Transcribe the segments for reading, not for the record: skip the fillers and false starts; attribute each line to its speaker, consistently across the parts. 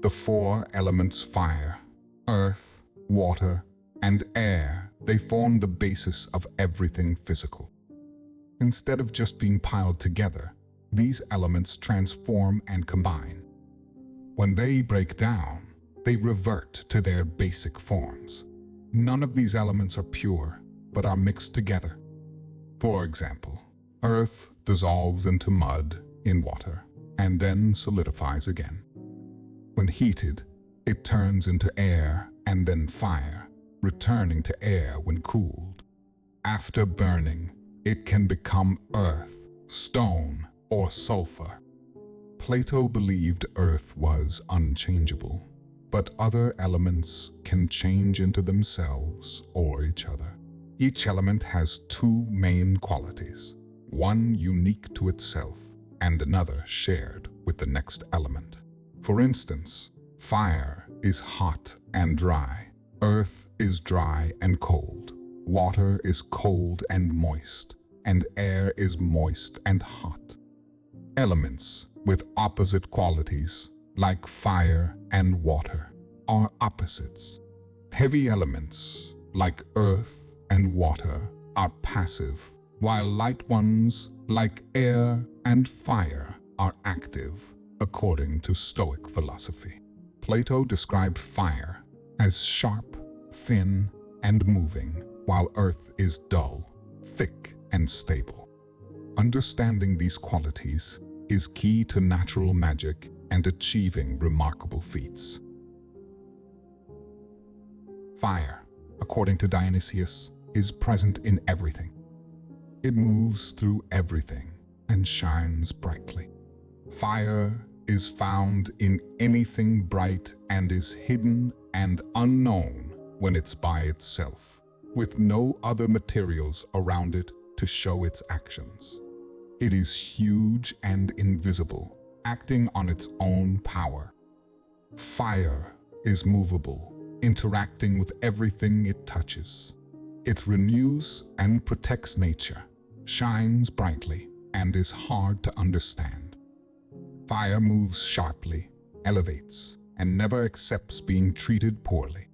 Speaker 1: The four elements fire, earth, water, and air, they form the basis of everything physical. Instead of just being piled together, these elements transform and combine. When they break down, they revert to their basic forms. None of these elements are pure, but are mixed together. For example, earth dissolves into mud in water and then solidifies again. When heated, it turns into air and then fire, returning to air when cooled. After burning, it can become earth, stone, or sulfur. Plato believed earth was unchangeable, but other elements can change into themselves or each other. Each element has two main qualities, one unique to itself and another shared with the next element. For instance, fire is hot and dry, earth is dry and cold, water is cold and moist, and air is moist and hot. Elements with opposite qualities, like fire and water, are opposites. Heavy elements, like earth and water, are passive, while light ones, like air and fire, are active, according to Stoic philosophy. Plato described fire as sharp, thin, and moving, while earth is dull, thick, and stable. Understanding these qualities is key to natural magic and achieving remarkable feats. Fire, according to Dionysius, is present in everything. It moves through everything and shines brightly. Fire is found in anything bright and is hidden and unknown when it's by itself, with no other materials around it to show its actions. It is huge and invisible, acting on its own power. Fire is movable, interacting with everything it touches. It renews and protects nature, shines brightly, and is hard to understand. Fire moves sharply, elevates, and never accepts being treated poorly.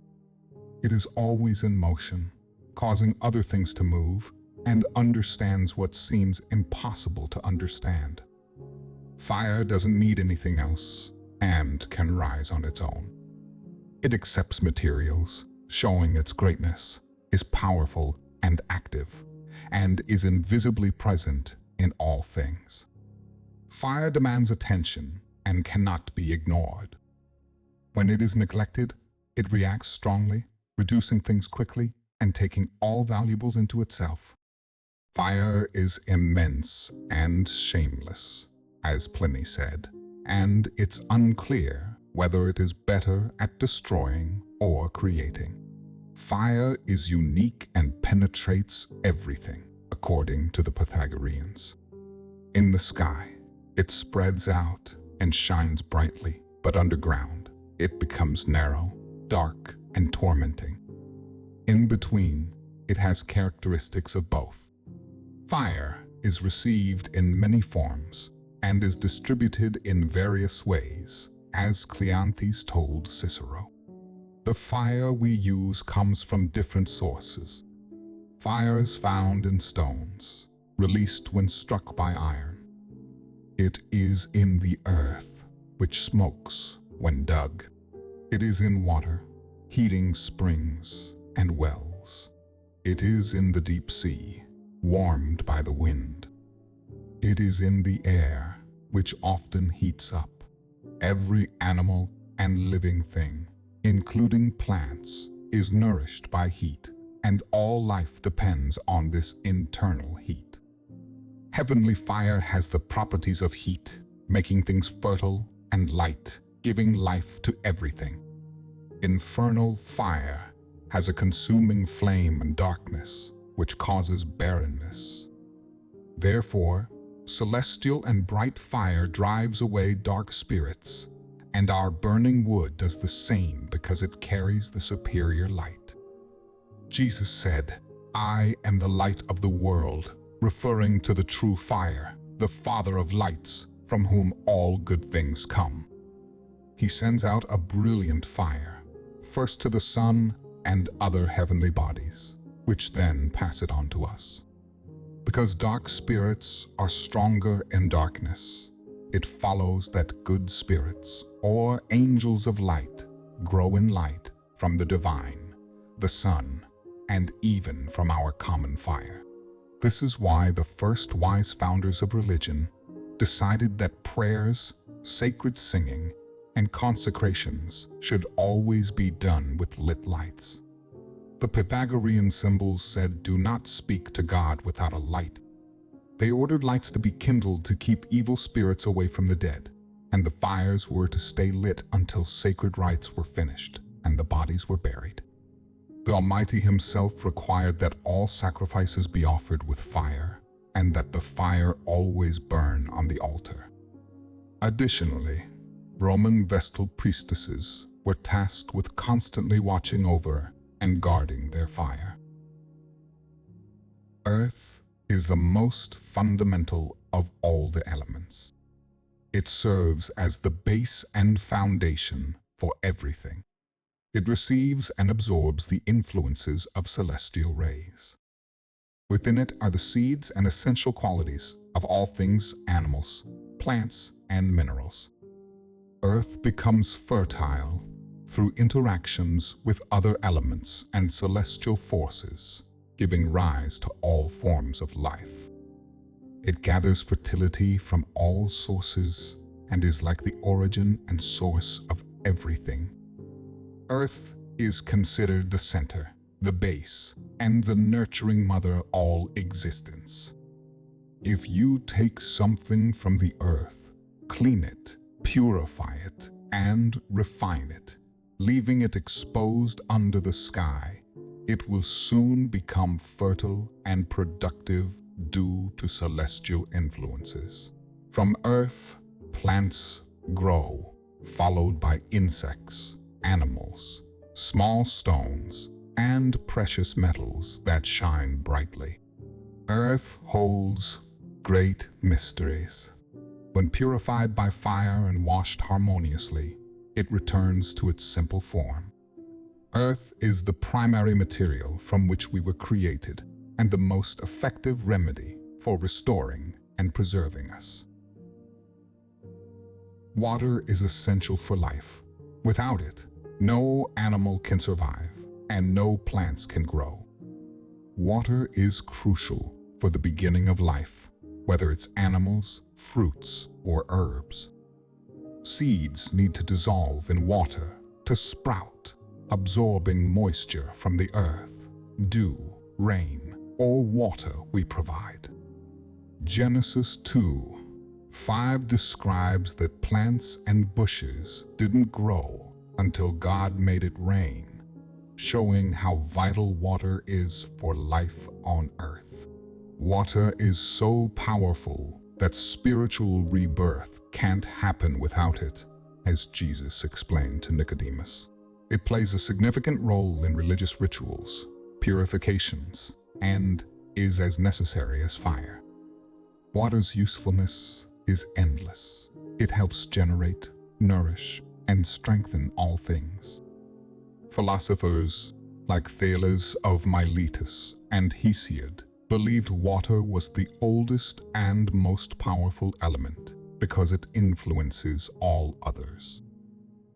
Speaker 1: It is always in motion, causing other things to move, and understands what seems impossible to understand. Fire doesn't need anything else and can rise on its own. It accepts materials, showing its greatness, is powerful and active, and is invisibly present in all things. Fire demands attention and cannot be ignored. When it is neglected, it reacts strongly, reducing things quickly and taking all valuables into itself. Fire is immense and shameless, as Pliny said, and it's unclear whether it is better at destroying or creating. Fire is unique and penetrates everything, according to the Pythagoreans. In the sky, it spreads out and shines brightly, but underground, it becomes narrow, dark, and tormenting. In between, it has characteristics of both. Fire is received in many forms and is distributed in various ways, as Cleanthes told Cicero. The fire we use comes from different sources. Fire is found in stones, released when struck by iron. It is in the earth, which smokes when dug. It is in water, heating springs and wells. It is in the deep sea, warmed by the wind. It is in the air, which often heats up. Every animal and living thing, including plants, is nourished by heat, and all life depends on this internal heat. Heavenly fire has the properties of heat, making things fertile and light, giving life to everything. Infernal fire has a consuming flame and darkness, which causes barrenness. Therefore, celestial and bright fire drives away dark spirits, and our burning wood does the same because it carries the superior light. Jesus said, "I am the light of the world," referring to the true fire, the Father of lights, from whom all good things come. he sends out a brilliant fire, first to the sun and other heavenly bodies, which then pass it on to us. Because dark spirits are stronger in darkness, it follows that good spirits, or angels of light, grow in light from the divine, the sun, and even from our common fire. This is why the first wise founders of religion decided that prayers, sacred singing, and consecrations should always be done with lit lights. The Pythagorean symbols said, "Do not speak to God without a light." They ordered lights to be kindled to keep evil spirits away from the dead, and the fires were to stay lit until sacred rites were finished and the bodies were buried. The Almighty Himself required that all sacrifices be offered with fire, and that the fire always burn on the altar. Additionally, Roman Vestal priestesses were tasked with constantly watching over and guarding their fire. Earth is the most fundamental of all the elements. It serves as the base and foundation for everything. It receives and absorbs the influences of celestial rays. Within it are the seeds and essential qualities of all things animals, plants, and minerals. Earth becomes fertile through interactions with other elements and celestial forces, giving rise to all forms of life. It gathers fertility from all sources and is like the origin and source of everything. Earth is considered the center, the base, and the nurturing mother of all existence. If you take something from the earth, clean it, purify it, and refine it, leaving it exposed under the sky, it will soon become fertile and productive due to celestial influences. From earth, plants grow, followed by insects, animals, small stones, and precious metals that shine brightly. Earth holds great mysteries. When purified by fire and washed harmoniously, it returns to its simple form. Earth is the primary material from which we were created and the most effective remedy for restoring and preserving us. Water is essential for life. Without it, no animal can survive and no plants can grow. Water is crucial for the beginning of life, whether it's animals, fruits, or herbs. Seeds need to dissolve in water to sprout, absorbing moisture from the earth, dew, rain, or water we provide. Genesis 2:5 describes that plants and bushes didn't grow until God made it rain, showing how vital water is for life on earth. Water is so powerful that spiritual rebirth can't happen without it, as Jesus explained to Nicodemus. It plays a significant role in religious rituals, purifications, and is as necessary as fire. Water's usefulness is endless. It helps generate, nourish, and strengthen all things. Philosophers like Thales of Miletus and Hesiod believed water was the oldest and most powerful element because it influences all others.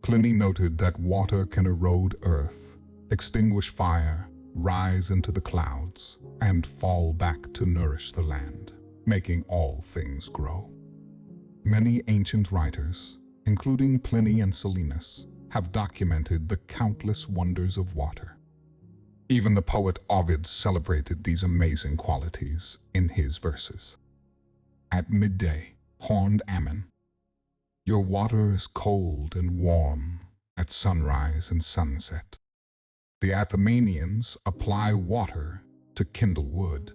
Speaker 1: Pliny noted that water can erode earth, extinguish fire, rise into the clouds, and fall back to nourish the land, making all things grow. Many ancient writers, including Pliny and Silenus, have documented the countless wonders of water. Even the poet Ovid celebrated these amazing qualities in his verses. At midday, horned Ammon, your water is cold and warm at sunrise and sunset. The Athenians apply water to kindle wood.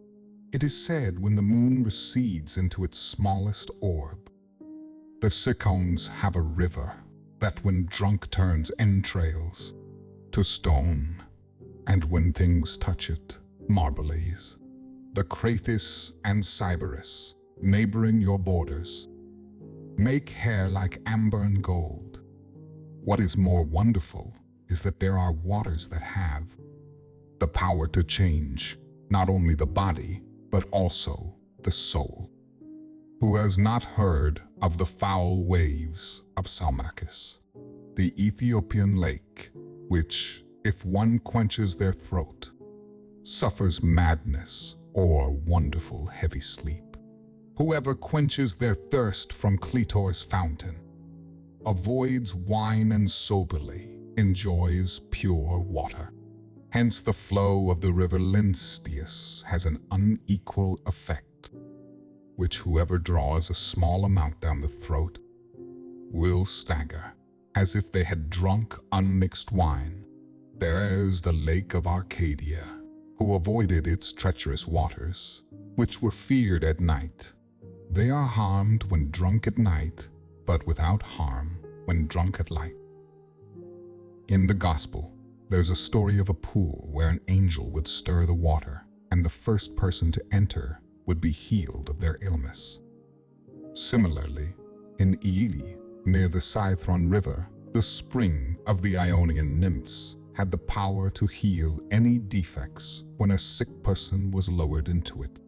Speaker 1: It is said when the moon recedes into its smallest orb. The Cicons have a river that when drunk turns entrails to stone, and when things touch it, marbleys. The Crathis and Sybaris, neighboring your borders, make hair like amber and gold. What is more wonderful is that there are waters that have the power to change not only the body, but also the soul. Who has not heard of the foul waves of Salmachus, the Ethiopian lake, which, if one quenches their throat, suffers madness or wonderful heavy sleep? Whoever quenches their thirst from Clitor's fountain, avoids wine and soberly enjoys pure water. Hence the flow of the river Lincius has an unequal effect, which whoever draws a small amount down the throat will stagger, as if they had drunk unmixed wine. There's the lake of Arcadia, who avoided its treacherous waters, which were feared at night. They are harmed when drunk at night, but without harm when drunk at light. In the Gospel, there's a story of a pool where an angel would stir the water, and the first person to enter would be healed of their illness. Similarly, in Ely, near the Scythron River, the spring of the Ionian nymphs had the power to heal any defects when a sick person was lowered into it.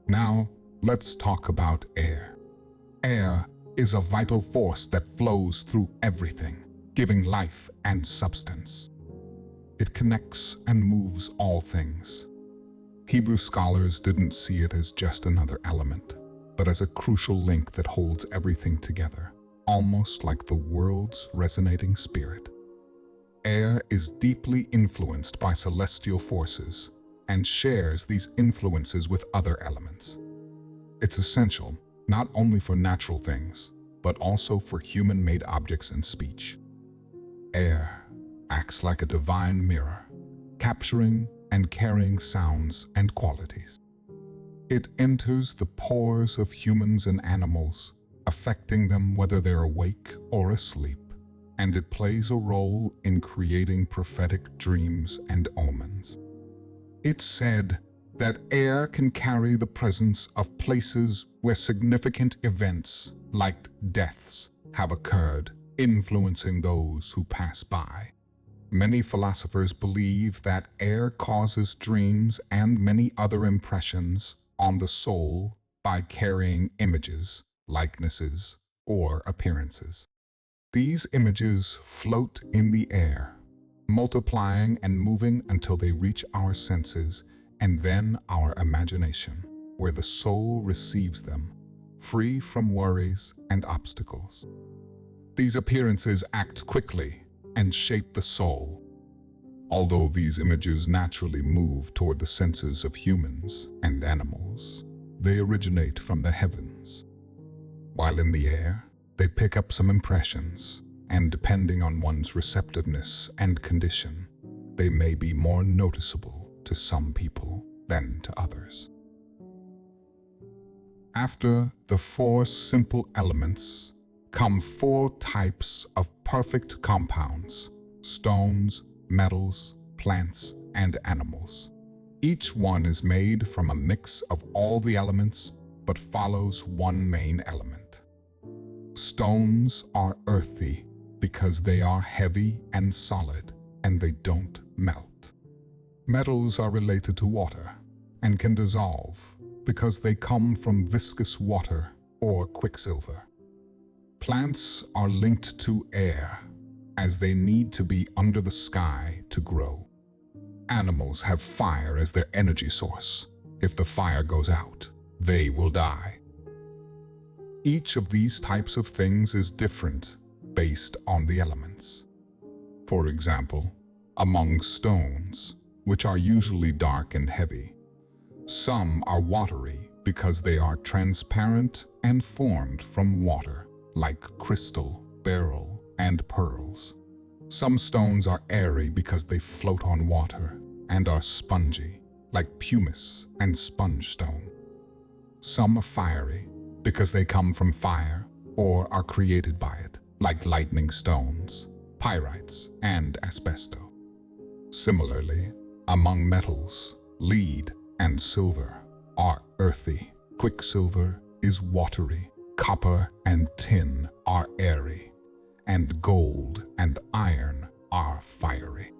Speaker 1: Now, let's talk about air. Air is a vital force that flows through everything, giving life and substance. It connects and moves all things. Hebrew scholars didn't see it as just another element, but as a crucial link that holds everything together, almost like the world's resonating spirit. Air is deeply influenced by celestial forces and shares these influences with other elements. It's essential not only for natural things, but also for human-made objects and speech. Air acts like a divine mirror, capturing and carrying sounds and qualities. It enters the pores of humans and animals, affecting them whether they're awake or asleep, and it plays a role in creating prophetic dreams and omens. It's said that air can carry the presence of places where significant events, like deaths, have occurred, influencing those who pass by. Many philosophers believe that air causes dreams and many other impressions on the soul by carrying images, likenesses, or appearances. These images float in the air, multiplying and moving until they reach our senses and then our imagination, where the soul receives them, free from worries and obstacles. These appearances act quickly and shape the soul. Although these images naturally move toward the senses of humans and animals, they originate from the heavens. While in the air, they pick up some impressions, and depending on one's receptiveness and condition, they may be more noticeable to some people than to others. After the four simple elements come four types of perfect compounds: stones, metals, plants, and animals. Each one is made from a mix of all the elements, but follows one main element. Stones are earthy because they are heavy and solid, and they don't melt. Metals are related to water and can dissolve because they come from viscous water or quicksilver. Plants are linked to air, as they need to be under the sky to grow. Animals have fire as their energy source. If the fire goes out, they will die. Each of these types of things is different based on the elements. For example, among stones, which are usually dark and heavy, some are watery because they are transparent and formed from water, like crystal, beryl, and pearls. Some stones are airy because they float on water and are spongy, like pumice and sponge stone. Some are fiery because they come from fire or are created by it, like lightning stones, pyrites, and asbesto. Similarly, among metals, lead and silver are earthy, quicksilver is watery, copper and tin are airy, and gold and iron are fiery.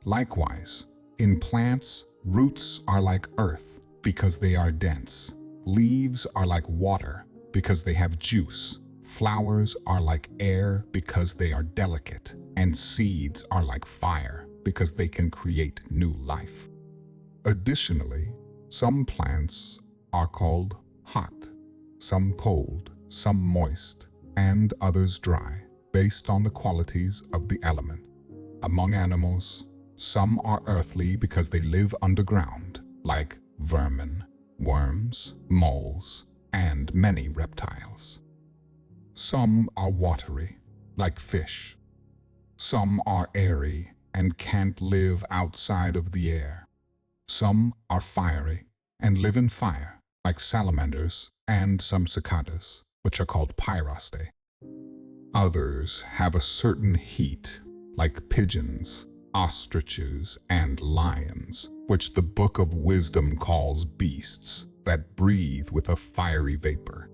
Speaker 1: Likewise, in plants, roots are like earth because they are dense. Leaves are like water because they have juice. Flowers are like air because they are delicate. And seeds are like fire because they can create new life. Additionally, some plants are called hot, some cold, some moist, and others dry, based on the qualities of the element. Among animals, some are earthly because they live underground, like vermin, worms, moles, and many reptiles. Some are watery, like fish. Some are airy and can't live outside of the air. Some are fiery and live in fire, like salamanders and some cicadas, which are called pyrostae. Others have a certain heat, like pigeons, ostriches, and lions, which the Book of Wisdom calls beasts that breathe with a fiery vapor.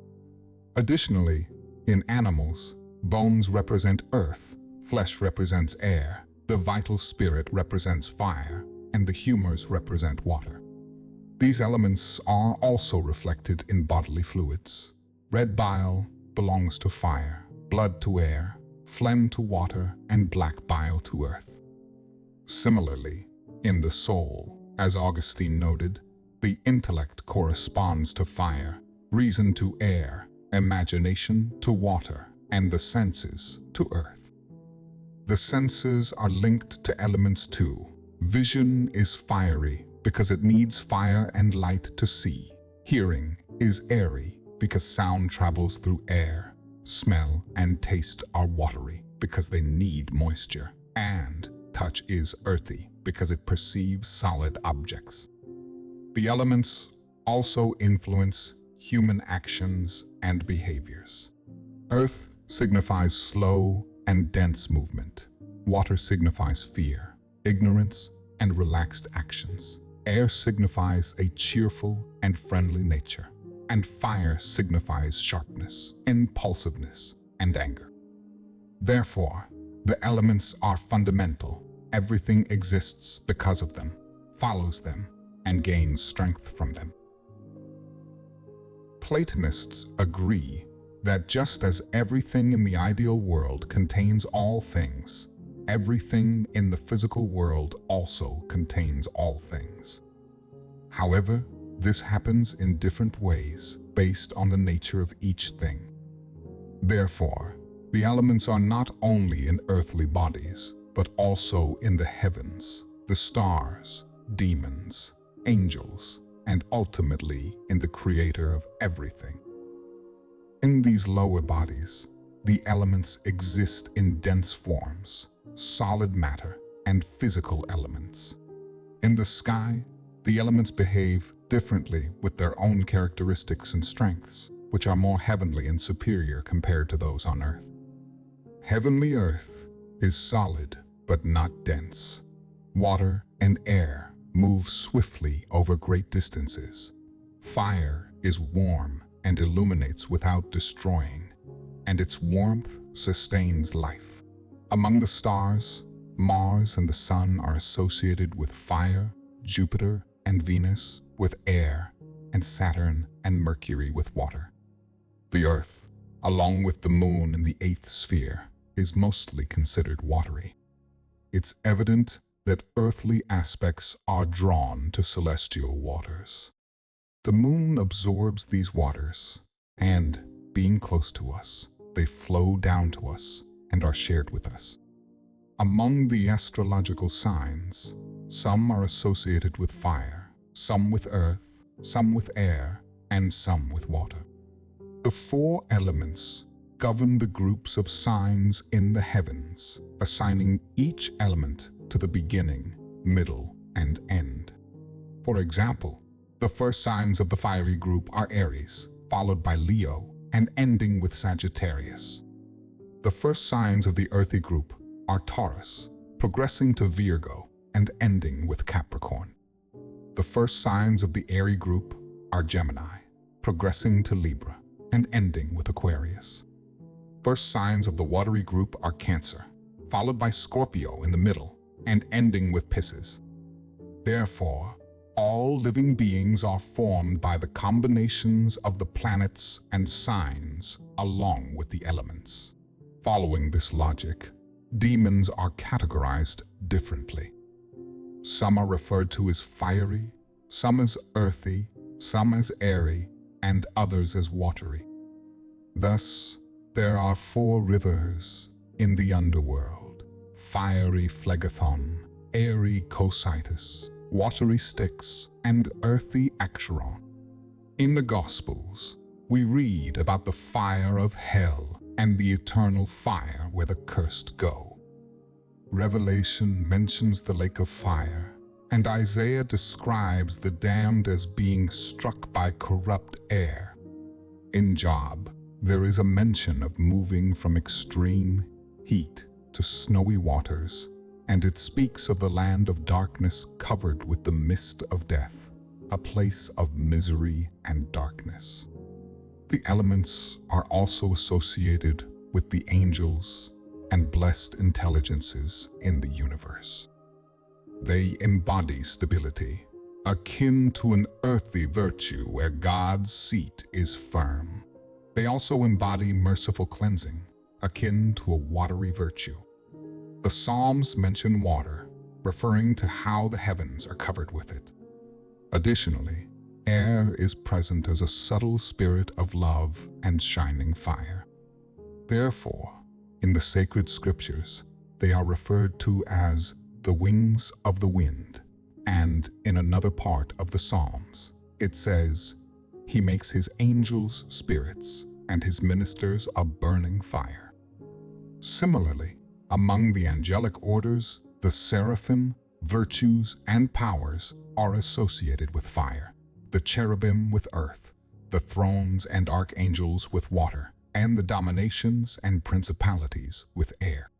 Speaker 1: Additionally, in animals, bones represent earth, flesh represents air, the vital spirit represents fire, and the humors represent water. These elements are also reflected in bodily fluids. Red bile belongs to fire, blood to air, phlegm to water, and black bile to earth. Similarly, in the soul, as Augustine noted, the intellect corresponds to fire, reason to air, imagination to water, and the senses to earth. The senses are linked to elements too. Vision is fiery because it needs fire and light to see. Hearing is airy because sound travels through air. Smell and taste are watery because they need moisture. And touch is earthy because it perceives solid objects. The elements also influence human actions and behaviors. Earth signifies slow and dense movement. Water signifies fear, ignorance, and relaxed actions. Air signifies a cheerful and friendly nature. And fire signifies sharpness, impulsiveness, and anger. Therefore, the elements are fundamental. Everything exists because of them, follows them, and gains strength from them. Platonists agree that just as everything in the ideal world contains all things, everything in the physical world also contains all things. However, this happens in different ways based on the nature of each thing. Therefore, the elements are not only in earthly bodies, but also in the heavens, the stars, demons, angels, and ultimately in the Creator of everything. In these lower bodies, the elements exist in dense forms, solid matter, and physical elements. In the sky, the elements behave differently with their own characteristics and strengths, which are more heavenly and superior compared to those on earth. Heavenly earth is solid but not dense. Water and air move swiftly over great distances. Fire is warm and illuminates without destroying, and its warmth sustains life. Among the stars, Mars and the Sun are associated with fire, Jupiter and Venus with air, and Saturn and Mercury with water. The Earth, along with the Moon in the eighth sphere, is mostly considered watery. It's evident that earthly aspects are drawn to celestial waters. The Moon absorbs these waters, and, being close to us, they flow down to us and are shared with us. Among the astrological signs, some are associated with fire, some with earth, some with air, and some with water. The four elements govern the groups of signs in the heavens, assigning each element to the beginning, middle, and end. For example, the first signs of the fiery group are Aries, followed by Leo, and ending with Sagittarius. The first signs of the earthy group are Taurus, progressing to Virgo, and ending with Capricorn. The first signs of the airy group are Gemini, progressing to Libra, and ending with Aquarius. First signs of the watery group are Cancer, followed by Scorpio in the middle, and ending with Pisces. Therefore, all living beings are formed by the combinations of the planets and signs along with the elements. Following this logic, demons are categorized differently. Some are referred to as fiery, some as earthy, some as airy, and others as watery. Thus, there are 4 rivers in the underworld: fiery Phlegethon, airy Cocytus, watery Styx, and earthy Acheron. In the Gospels, we read about the fire of hell and the eternal fire where the cursed go. Revelation mentions the lake of fire, and Isaiah describes the damned as being struck by corrupt air. In Job, there is a mention of moving from extreme heat to snowy waters, and it speaks of the land of darkness covered with the mist of death, a place of misery and darkness. The elements are also associated with the angels and blessed intelligences in the universe. They embody stability, akin to an earthy virtue where God's seat is firm. They also embody merciful cleansing, akin to a watery virtue. The Psalms mention water, referring to how the heavens are covered with it. Additionally, air is present as a subtle spirit of love and shining fire. Therefore, in the sacred scriptures, they are referred to as the wings of the wind, and in another part of the Psalms, it says, "He makes his angels spirits and his ministers a burning fire." Similarly, among the angelic orders, the seraphim, virtues, and powers are associated with fire, the cherubim with earth, the thrones and archangels with water, and the dominations and principalities with air.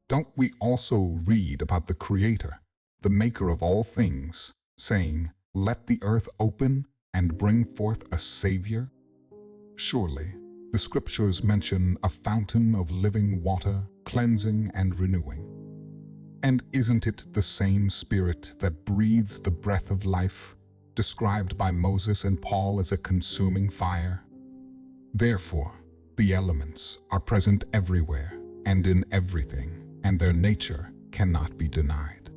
Speaker 1: Don't we also read about the Creator, the maker of all things, saying, "Let the earth open and bring forth a Savior"? Surely, the scriptures mention a fountain of living water, cleansing and renewing. And isn't it the same Spirit that breathes the breath of life, described by Moses and Paul as a consuming fire? Therefore, the elements are present everywhere and in everything, and their nature cannot be denied.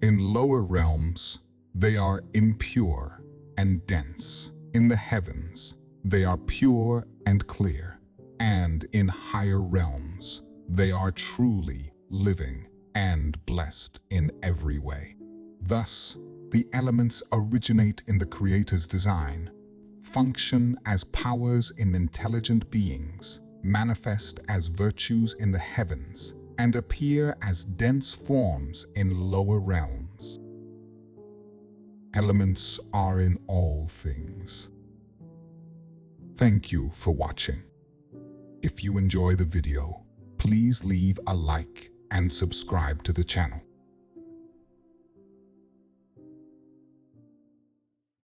Speaker 1: In lower realms, they are impure and dense. In the heavens, they are pure and clear, and in higher realms, they are truly living and blessed in every way. Thus, the elements originate in the Creator's design, function as powers in intelligent beings, manifest as virtues in the heavens, and appear as dense forms in lower realms. Elements are in all things. Thank you for watching. If you enjoy the video, please leave a like and subscribe to the channel.